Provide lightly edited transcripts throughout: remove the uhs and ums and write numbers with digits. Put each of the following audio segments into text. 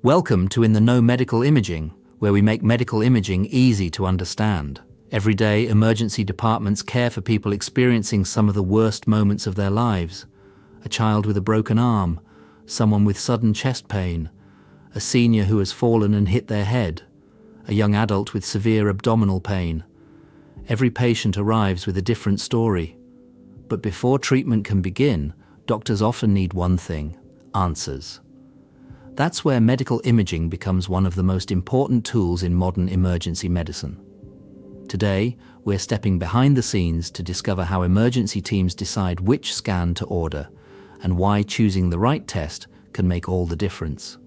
Welcome to In the Know Medical Imaging, where we make medical imaging easy to understand. Every day, emergency departments care for people experiencing some of the worst moments of their lives. A child with a broken arm, someone with sudden chest pain, a senior who has fallen and hit their head, a young adult with severe abdominal pain. Every patient arrives with a different story. But before treatment can begin, doctors often need one thing: answers. That's where medical imaging becomes one of the most important tools in modern emergency medicine. Today, we're stepping behind the scenes to discover how emergency teams decide which scan to order and why choosing the right test can make all the difference.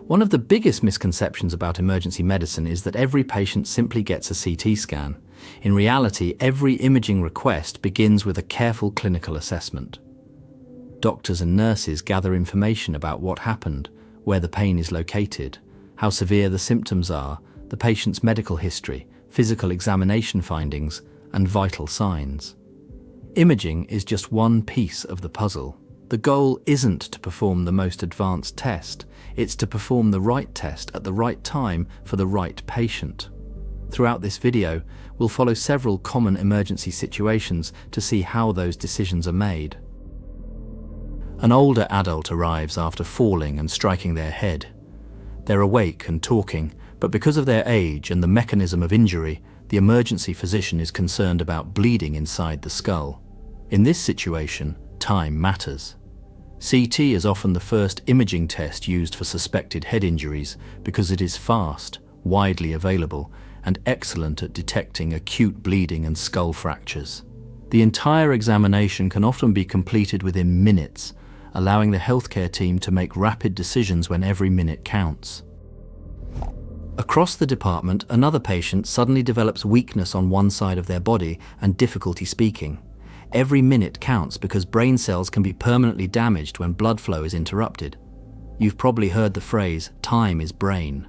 One of the biggest misconceptions about emergency medicine is that every patient simply gets a CT scan. In reality, every imaging request begins with a careful clinical assessment. Doctors and nurses gather information about what happened, where the pain is located, how severe the symptoms are, the patient's medical history, physical examination findings, and vital signs. Imaging is just one piece of the puzzle. The goal isn't to perform the most advanced test, it's to perform the right test at the right time for the right patient. Throughout this video, we'll follow several common emergency situations to see how those decisions are made. An older adult arrives after falling and striking their head. They're awake and talking, but because of their age and the mechanism of injury, the emergency physician is concerned about bleeding inside the skull. In this situation, time matters. CT is often the first imaging test used for suspected head injuries because it is fast, widely available, and excellent at detecting acute bleeding and skull fractures. The entire examination can often be completed within minutes, allowing the healthcare team to make rapid decisions when every minute counts. Across the department, another patient suddenly develops weakness on one side of their body and difficulty speaking. Every minute counts because brain cells can be permanently damaged when blood flow is interrupted. You've probably heard the phrase, "time is brain."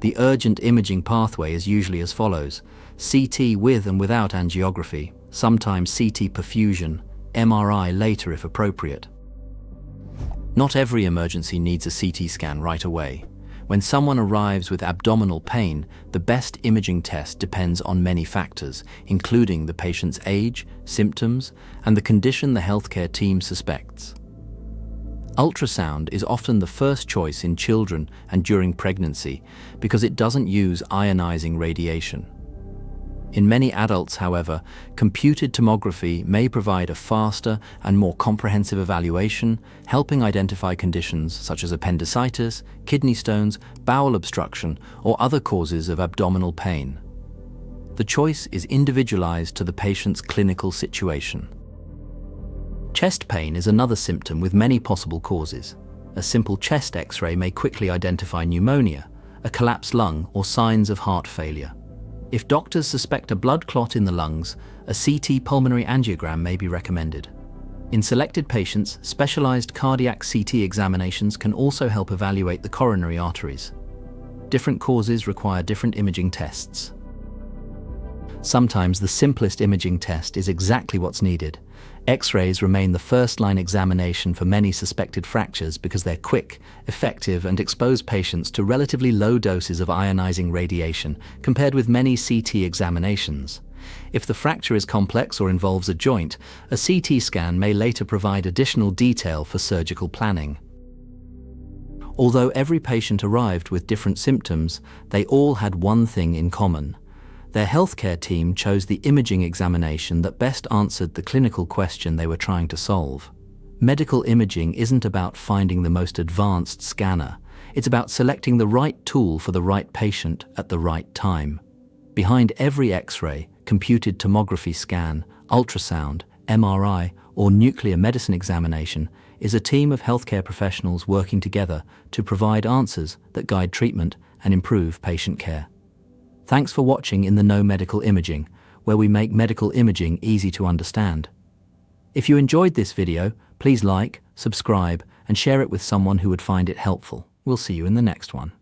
The urgent imaging pathway is usually as follows: CT with and without angiography, sometimes CT perfusion, MRI later if appropriate. Not every emergency needs a CT scan right away. When someone arrives with abdominal pain, the best imaging test depends on many factors, including the patient's age, symptoms, and the condition the healthcare team suspects. Ultrasound is often the first choice in children and during pregnancy because it doesn't use ionizing radiation. In many adults, however, computed tomography may provide a faster and more comprehensive evaluation, helping identify conditions such as appendicitis, kidney stones, bowel obstruction, or other causes of abdominal pain. The choice is individualized to the patient's clinical situation. Chest pain is another symptom with many possible causes. A simple chest X-ray may quickly identify pneumonia, a collapsed lung, or signs of heart failure. If doctors suspect a blood clot in the lungs, a CT pulmonary angiogram may be recommended. In selected patients, specialized cardiac CT examinations can also help evaluate the coronary arteries. Different causes require different imaging tests. Sometimes the simplest imaging test is exactly what's needed. X-rays remain the first-line examination for many suspected fractures because they're quick, effective, and expose patients to relatively low doses of ionizing radiation compared with many CT examinations. If the fracture is complex or involves a joint, a CT scan may later provide additional detail for surgical planning. Although every patient arrived with different symptoms, they all had one thing in common. Their healthcare team chose the imaging examination that best answered the clinical question they were trying to solve. Medical imaging isn't about finding the most advanced scanner. It's about selecting the right tool for the right patient at the right time. Behind every X-ray, computed tomography scan, ultrasound, MRI, or nuclear medicine examination is a team of healthcare professionals working together to provide answers that guide treatment and improve patient care. Thanks for watching In the Know Medical Imaging, where we make medical imaging easy to understand. If you enjoyed this video, please like, subscribe, and share it with someone who would find it helpful. We'll see you in the next one.